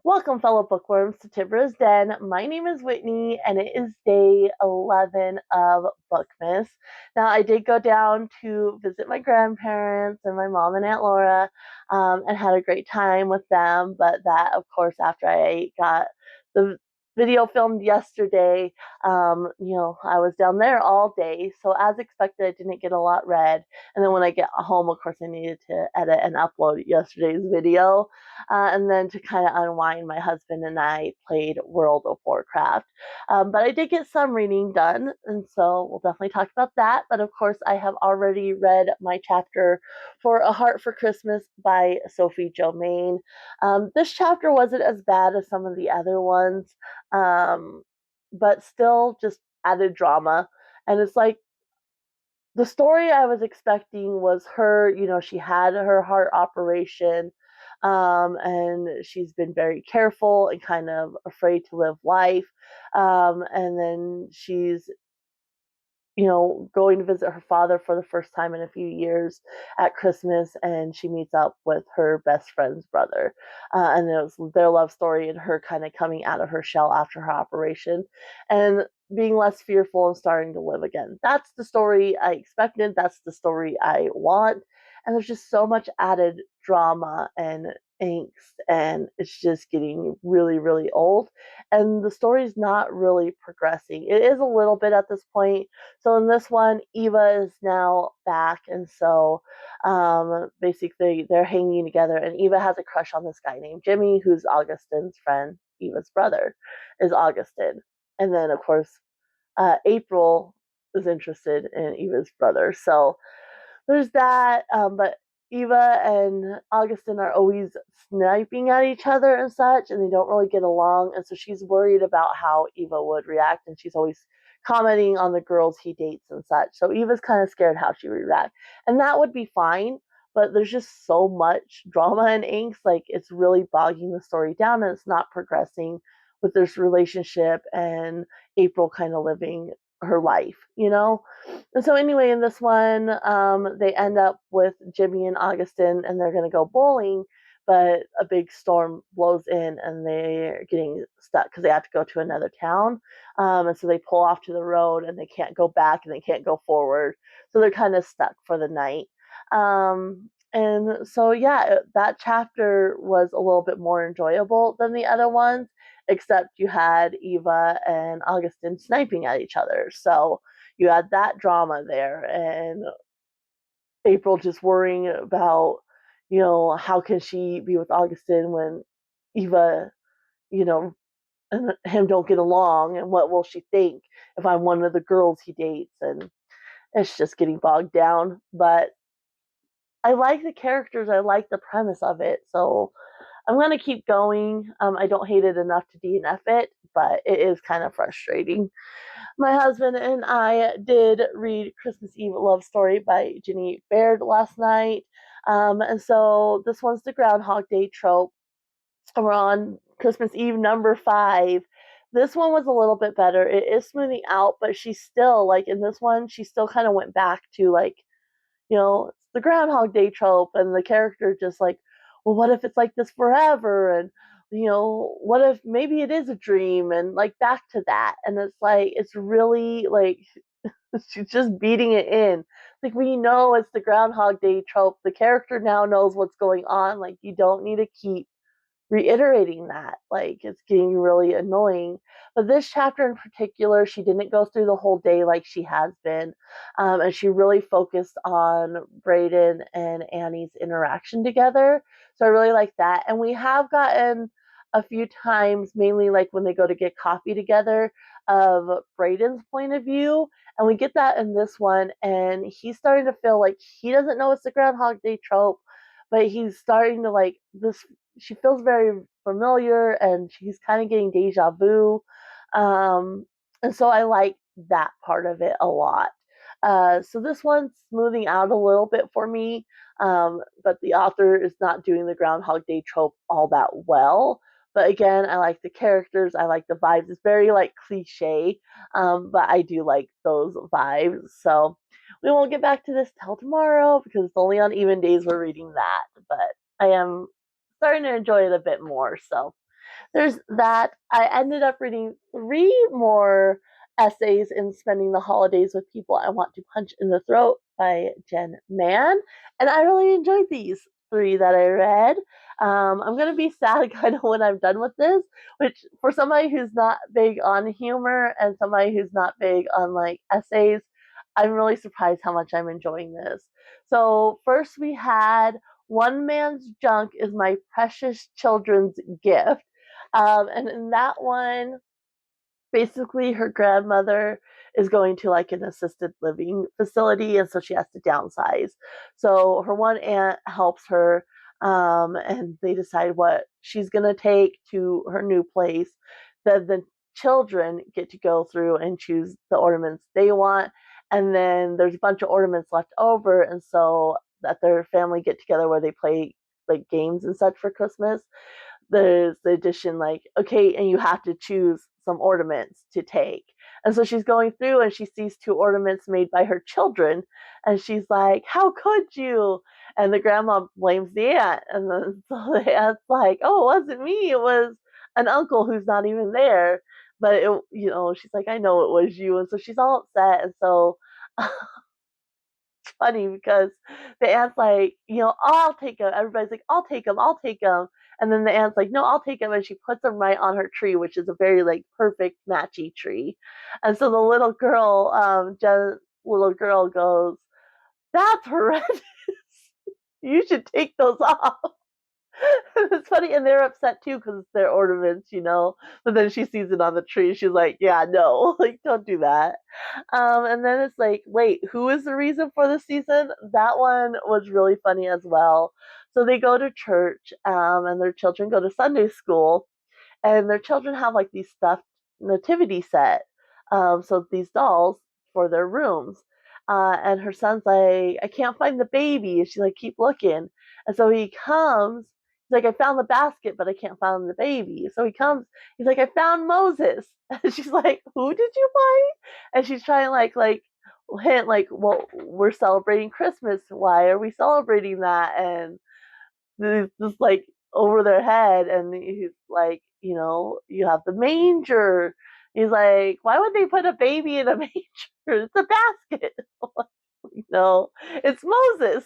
Welcome, fellow bookworms, to Tibra's Den. My name is Whitney, and it is day 11 of Bookmas. Now, I did go down to visit my grandparents and my mom and Aunt Laura, and had a great time with them. But that, of course, after I got the video filmed yesterday, I was down there all day. So, as expected, I didn't get a lot read. And then when I get home, of course, I needed to edit and upload yesterday's video. And then to kind of unwind, my husband and I played World of Warcraft. But I did get some reading done, and so we'll definitely talk about that. But of course, I have already read my chapter for A Heart for Christmas by Sophie Jomain. This chapter wasn't as bad as some of the other ones, but still just added drama. And it's like, the story I was expecting was her, she had her heart operation, and she's been very careful and kind of afraid to live life. And then she's, going to visit her father for the first time in a few years at Christmas, and she meets up with her best friend's brother. And it was their love story and her kind of coming out of her shell after her operation and being less fearful and starting to live again. That's the story I expected. That's the story I want. And there's just so much added drama and angst, and it's just getting really, really old. And the story's not really progressing. It is a little bit at this point. So in this one, Eva is now back, and so basically they're hanging together, and Eva has a crush on this guy named Jimmy, who's Augustine's friend. Eva's brother is Augustine, and then of course April is interested in Eva's brother. So there's that. But Eva and Augustine are always sniping at each other and such, and they don't really get along. And so she's worried about how Eva would react, and she's always commenting on the girls he dates and such. So Eva's kind of scared how she would react, and that would be fine. But there's just so much drama and angst, like it's really bogging the story down, and it's not progressing with this relationship and April kind of living her life. And so anyway, in this one, they end up with Jimmy and Augustine, and they're gonna go bowling, but a big storm blows in, and they're getting stuck because they have to go to another town. And so they pull off to the road, and they can't go back, and they can't go forward, so they're kind of stuck for the night. And so yeah, that chapter was a little bit more enjoyable than the other ones, except you had Eva and Augustine sniping at each other. So you had that drama there, and April just worrying about, how can she be with Augustine when Eva, you know, and him don't get along, and what will she think if I'm one of the girls he dates? And it's just getting bogged down. But I like the characters, I like the premise of it, so I'm gonna keep going. I don't hate it enough to DNF it, but it is kind of frustrating. My husband and I did read Christmas Eve Love Story by Jenny Baird last night. And so this one's the Groundhog Day trope. We're on Christmas Eve number 5. This one was a little bit better. It is smoothing out, but she's still, like, in this one, she still kind of went back to, like, it's the Groundhog Day trope, and the character just like, well, what if it's like this forever? And, what if maybe it is a dream? And like back to that. And it's like, it's really like, she's just beating it in. Like, we know it's the Groundhog Day trope. The character now knows what's going on. Like, you don't need to keep reiterating that. Like, it's getting really annoying. But this chapter in particular, she didn't go through the whole day like she has been. And she really focused on Brayden and Annie's interaction together. So I really like that. And we have gotten a few times, mainly like when they go to get coffee together, of Brayden's point of view. And we get that in this one. And he's starting to feel like he doesn't know it's the Groundhog Day trope, but he's starting to like this. She feels very familiar, and she's kind of getting deja vu. And so I like that part of it a lot. So this one's smoothing out a little bit for me, but the author is not doing the Groundhog Day trope all that well. But again, I like the characters, I like the vibes. It's very like cliche, but I do like those vibes. So we won't get back to this till tomorrow because it's only on even days we're reading that. But I am starting to enjoy it a bit more. So There's that. I ended up reading 3 more essays in Spending the Holidays with People I Want to Punch in the Throat by Jen Mann. And I really enjoyed these 3 that I read. I'm going to be sad kind of when I'm done with this, which for somebody who's not big on humor and somebody who's not big on like essays, I'm really surprised how much I'm enjoying this. So, first we had One Man's Junk is My Precious Children's Gift. And in that one, basically her grandmother is going to like an assisted living facility, and so she has to downsize. So her one aunt helps her, and they decide what she's going to take to her new place. Then the children get to go through and choose the ornaments they want, and then there's a bunch of ornaments left over, and so at their family get together where they play like games and such for Christmas, there's the addition like, okay, and you have to choose some ornaments to take. And so she's going through and she sees 2 ornaments made by her children, and she's like, how could you? And the grandma blames the aunt, and then so the aunt's like, oh, it wasn't me, it was an uncle who's not even there. But she's like, I know it was you. And so she's all upset. And so funny because the aunt's like, I'll take him. Everybody's like, I'll take him, I'll take him. And then the aunt's like, no, I'll take him. And she puts him right on her tree, which is a very like perfect matchy tree. And so the little girl goes, that's horrendous. You should take those off. It's funny, and they're upset too because it's their ornaments. But then she sees it on the tree. She's like, "Yeah, no, like don't do that." And then it's like, wait, who is the reason for the season? That one was really funny as well. So they go to church, and their children go to Sunday school, and their children have like these stuffed nativity set, so these dolls for their rooms. And her son's like, I can't find the baby. And she's like, keep looking. And so he comes. He's like, I found the basket, but I can't find the baby. So he comes. He's like, I found Moses. And she's like, who did you find? And she's trying like hint like, well, we're celebrating Christmas. Why are we celebrating that? And just like over their head, and he's like, you have the manger. He's like, why would they put a baby in a manger? It's a basket. No, it's Moses.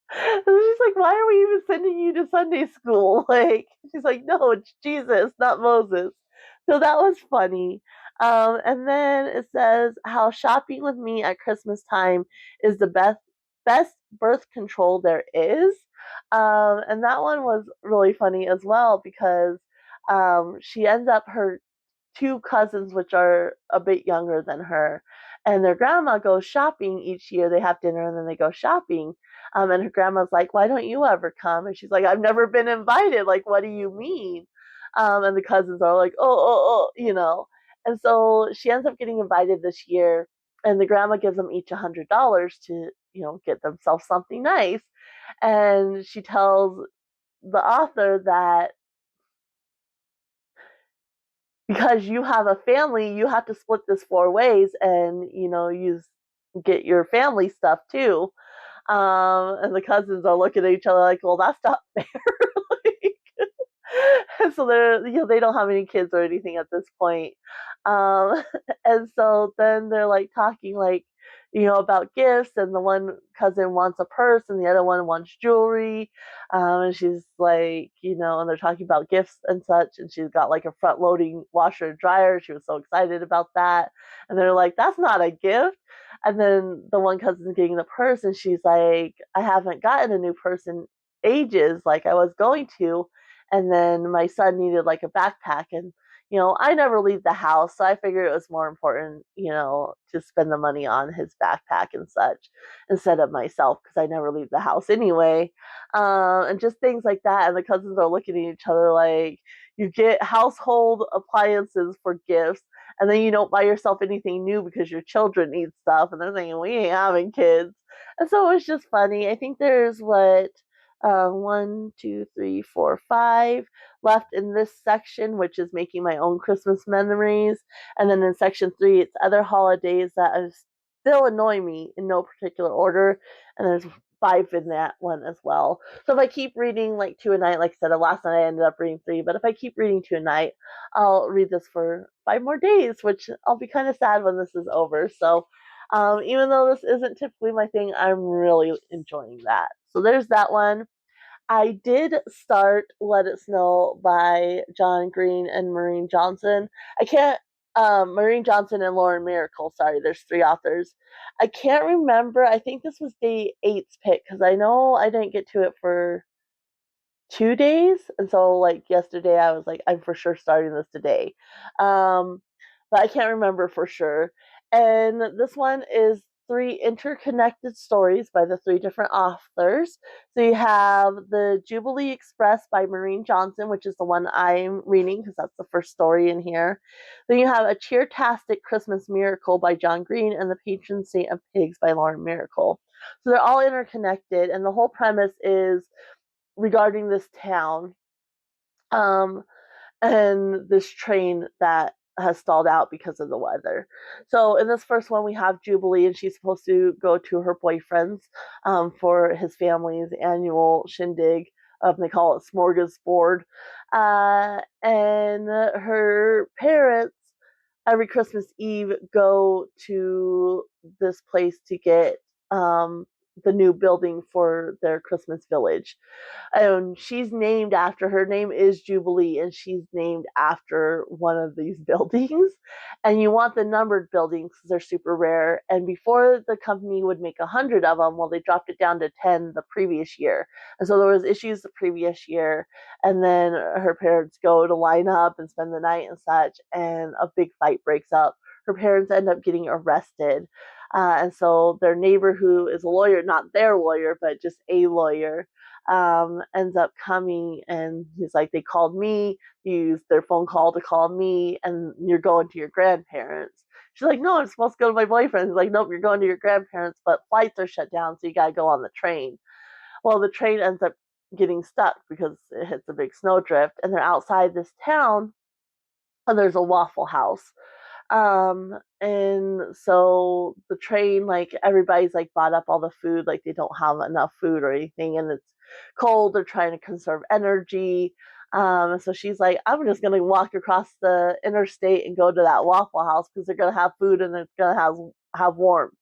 And she's like, why are we even sending you to Sunday school? Like, she's like, no, it's Jesus, not Moses. So that was funny. And then it says how shopping with me at Christmas time is the best birth control there is. And that one was really funny as well because she ends up her 2 cousins, which are a bit younger than her, and their grandma goes shopping each year. They have dinner and then they go shopping. And her grandma's like, why don't you ever come? And she's like, I've never been invited. Like, what do you mean? And the cousins are like, oh. And so she ends up getting invited this year, and the grandma gives them each $100 to, get themselves something nice. And she tells the author that because you have a family, you have to split this 4 ways, and you get your family stuff too. And the cousins are looking at each other like, well, that's not fair. Like, and so they don't have any kids or anything at this point. Um, and so then they're like talking like, about gifts, and the one cousin wants a purse and the other one wants jewelry. And she's like, and they're talking about gifts and such, and she's got like a front loading washer and dryer. She was so excited about that. And they're like, that's not a gift. And then the one cousin's getting the purse, and she's like, I haven't gotten a new purse in ages, like I was going to. And then my son needed like a backpack, and I never leave the house, so I figured it was more important, to spend the money on his backpack and such instead of myself because I never leave the house anyway. And just things like that. And the cousins are looking at each other like, you get household appliances for gifts, and then you don't buy yourself anything new because your children need stuff, and they're thinking, we ain't having kids. And so it was just funny. I think there's what, 1, 2, 3, 4, 5 left in this section, which is making my own Christmas memories. And then in section 3, it's other holidays that still annoy me in no particular order. And there's 5 in that one as well. So if I keep reading like 2 a night, like I said, last night I ended up reading 3, but if I keep reading 2 a night, I'll read this for 5 more days, which I'll be kind of sad when this is over. So even though this isn't typically my thing, I'm really enjoying that. So there's that one. I did start Let It Snow by John Green and Maureen Johnson. I can't, Maureen Johnson and Lauren Miracle, sorry, there's 3 authors. I can't remember, I think this was day 8's pick, because I know I didn't get to it for 2 days. And so like yesterday I was like, I'm for sure starting this today. But I can't remember for sure. And this one is 3 interconnected stories by the 3 different authors. So you have the Jubilee Express by Maureen Johnson, which is the one I'm reading because that's the first story in here. Then you have A Cheertastic Christmas Miracle by John Green and The Patron Saint of Pigs by Lauren Miracle. So they're all interconnected, and the whole premise is regarding this town, um, and this train that has stalled out because of the weather. So in this first one, we have Jubilee, and she's supposed to go to her boyfriend's for his family's annual shindig. They call it smorgasbord, and her parents every Christmas Eve go to this place to get the new building for their Christmas village. And she's named after, her name is Jubilee, and she's named after one of these buildings. And you want the numbered buildings because they're super rare. And before the company would make 100 of them, well, they dropped it down to 10 the previous year. And so there was issues the previous year, and then her parents go to line up and spend the night and such, and a big fight breaks up. Her parents end up getting arrested. And so their neighbor, who is a lawyer, not their lawyer, but just a lawyer, ends up coming, and he's like, they called me, used their phone call to call me, and you're going to your grandparents. She's like, no, I'm supposed to go to my boyfriend. He's like, nope, you're going to your grandparents, but flights are shut down, so you got to go on the train. Well, the train ends up getting stuck because it hits a big snowdrift, and they're outside this town, and there's a Waffle House. And so the train, like everybody's like bought up all the food, like they don't have enough food or anything, and it's cold. They're trying to conserve energy. So she's like, I'm just gonna walk across the interstate and go to that Waffle House because they're gonna have food and it's gonna have warmth.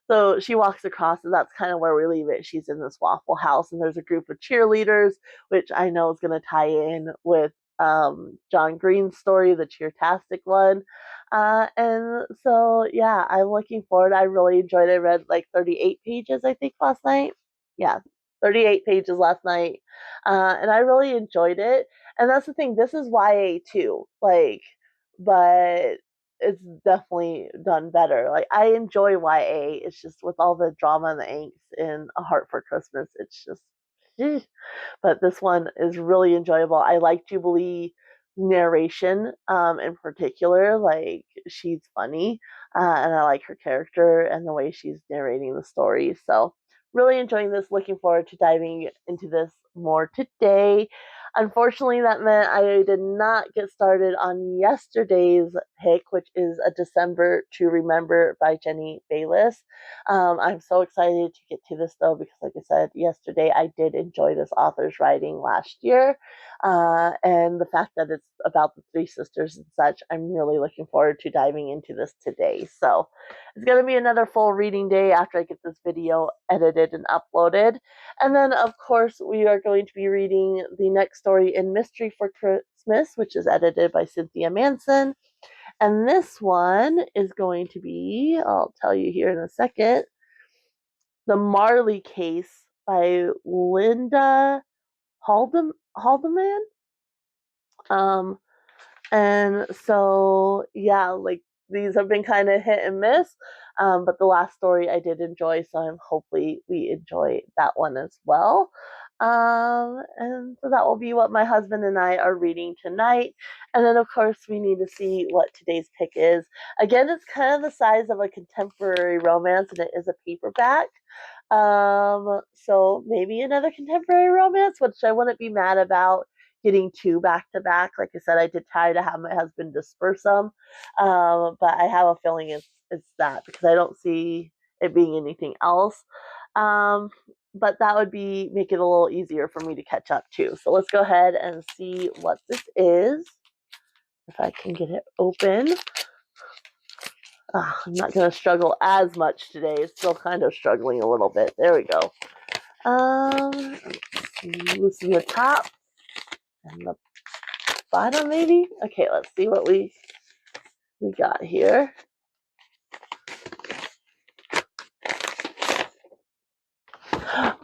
So she walks across, and that's kind of where we leave it. She's in this Waffle House, and there's a group of cheerleaders, which I know is going to tie in with John Green's story, the Cheertastic one. And so, yeah, I'm looking forward. I really enjoyed it. I read like 38 pages, I think, last night. Yeah, 38 pages last night. And I really enjoyed it. And that's the thing, this is YA too. Like, but it's definitely done better. Like I enjoy YA. It's just with all the drama and the angst in A Heart for Christmas, it's just but this one is really enjoyable. I like Jubilee narration in particular. Like she's funny, and I like her character and the way she's narrating the story. So really enjoying this. Looking forward to diving into this more today. Unfortunately, that meant I did not get started on yesterday's pick, which is A December to Remember by Jenny Bayliss. I'm so excited to get to this though, because like I said yesterday, I did enjoy this author's writing last year. And the fact that it's about the 3 sisters and such, I'm really looking forward to diving into this today. So it's going to be another full reading day after I get this video edited and uploaded. And then, of course, we are going to be reading the next story in Mystery for Christmas, which is edited by Cynthia Manson. And this one is going to be, I'll tell you here in a second, The Marley Case by Linda Haldeman. Um, and so, yeah, like these have been kind of hit and miss. But the last story I did enjoy, so I'm hopefully we enjoy that one as well. And so that will be what my husband and I are reading tonight. And then, of course, we need to see what today's pick is. Again, it's kind of the size of a contemporary romance, and it is a paperback. So maybe another contemporary romance, which I wouldn't be mad about getting 2 back to back. Like I said, I did try to have my husband disperse them, but I have a feeling it's that because I don't see it being anything else. But that would make it a little easier for me to catch up too. So let's go ahead and see what this is. If I can get it open. I'm not going to struggle as much today. Still kind of struggling a little bit. There we go. Loosen the top and the bottom maybe. Okay, let's see what we got here.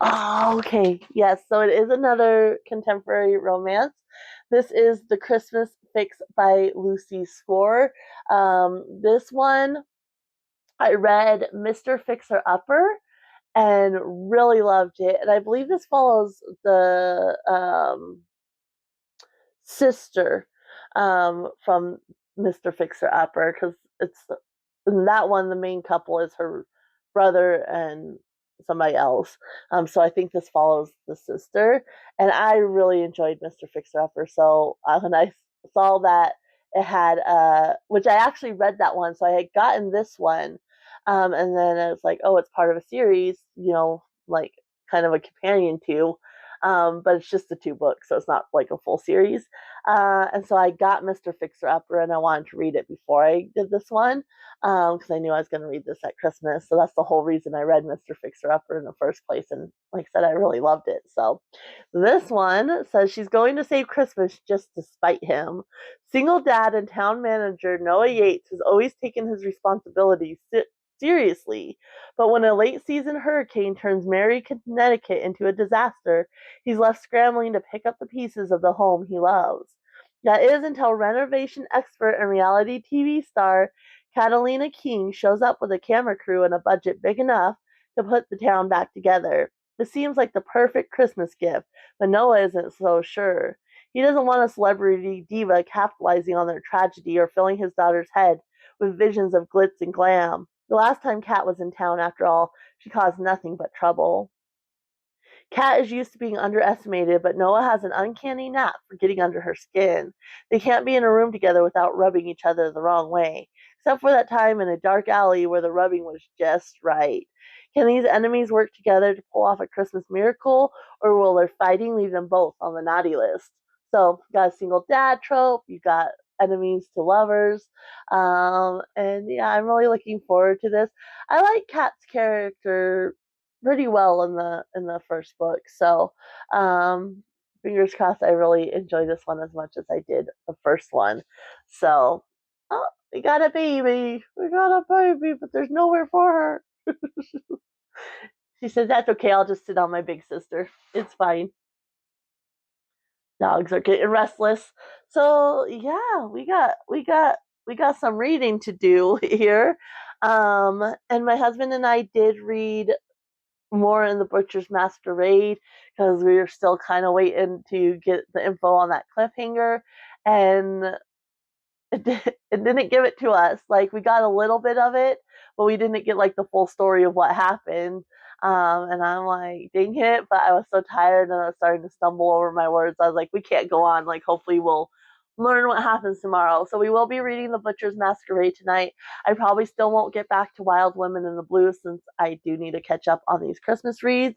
Oh, okay. Yes, so it is another contemporary romance. This is The Christmas Fix by Lucy Score. This one, I read Mr. Fixer Upper and really loved it. And I believe this follows the sister from Mr. Fixer Upper, because it's in that one the main couple is her brother and somebody else. So I think this follows the sister, and I really enjoyed Mr. Fixer Upper. So when I saw that it had which I actually read that one, so I had gotten this one, and then I was like, oh, it's part of a series, like kind of a companion to. But it's just the 2 books, so it's not like a full series. And so I got Mr. Fixer Upper, and I wanted to read it before I did this one, because I knew I was going to read this at Christmas. So that's the whole reason I read Mr. Fixer Upper in the first place. And like I said, I really loved it. So this one says she's going to save Christmas just to spite him. Single dad and town manager Noah Yates has always taken his responsibilities seriously, but when a late season hurricane turns Merry Connecticut into a disaster, he's left scrambling to pick up the pieces of the home he loves. That is until renovation expert and reality TV star Catalina King shows up with a camera crew and a budget big enough to put the town back together. It seems like the perfect Christmas gift, but Noah isn't so sure. He doesn't want a celebrity diva capitalizing on their tragedy or filling his daughter's head with visions of glitz and glam. The last time Kat was in town, after all, she caused nothing but trouble. Kat is used to being underestimated, but Noah has an uncanny knack for getting under her skin. They can't be in a room together without rubbing each other the wrong way, except for that time in a dark alley where the rubbing was just right. Can these enemies work together to pull off a Christmas miracle, or will their fighting leave them both on the naughty list? So, you got a single dad trope, you got enemies to lovers, and yeah, I'm really looking forward to this. I like Kat's character pretty well in the first book. So fingers crossed I really enjoy this one as much as I did the first one. So oh, we got a baby. We got a baby, but there's nowhere for her. She said, that's okay, I'll just sit on my big sister. It's fine. Dogs are getting restless. So yeah, we got some reading to do here. And my husband and I did read more in the Butcher's Masquerade because we were still kind of waiting to get the info on that cliffhanger, and it didn't give it to us. Like we got a little bit of it, but we didn't get like the full story of what happened. And I'm like, dang it! But I was so tired, and I was starting to stumble over my words. I was like, we can't go on. Like, hopefully, we'll learn what happens tomorrow. So we will be reading The Butcher's Masquerade tonight. I probably still won't get back to Wild Women in the Blue since I do need to catch up on these Christmas reads.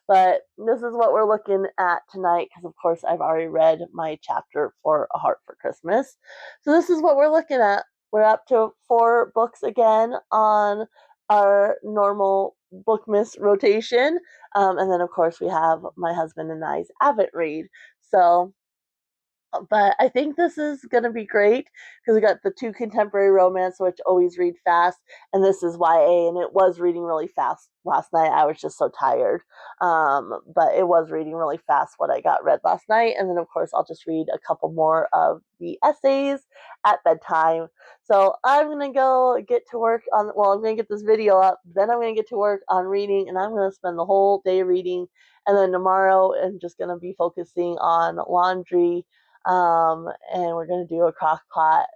But this is what we're looking at tonight because, of course, I've already read my chapter for A Heart for Christmas. So this is what we're looking at. We're up to 4 books again on our normal Bookmas rotation. And then, of course, we have my husband and I's Avid read. So but I think this is going to be great because we got the 2 contemporary romance, which always read fast, and this is YA, and it was reading really fast last night. I was just so tired, but it was reading really fast what I got read last night, and then of course I'll just read a couple more of the essays at bedtime. So I'm gonna go get to work on. Well, I'm gonna get this video up, then I'm gonna get to work on reading, and I'm gonna spend the whole day reading, and then tomorrow I'm just gonna be focusing on laundry, and we're gonna do a crock pot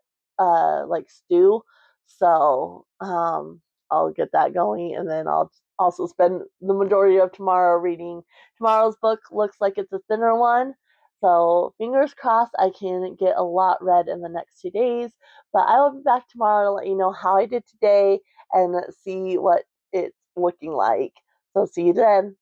like stew. So I'll get that going, and then I'll also spend the majority of tomorrow reading. Tomorrow's book looks like it's a thinner one, so fingers crossed I can get a lot read in the next 2 days. But I will be back tomorrow to let you know how I did today and see what it's looking like. So see you then.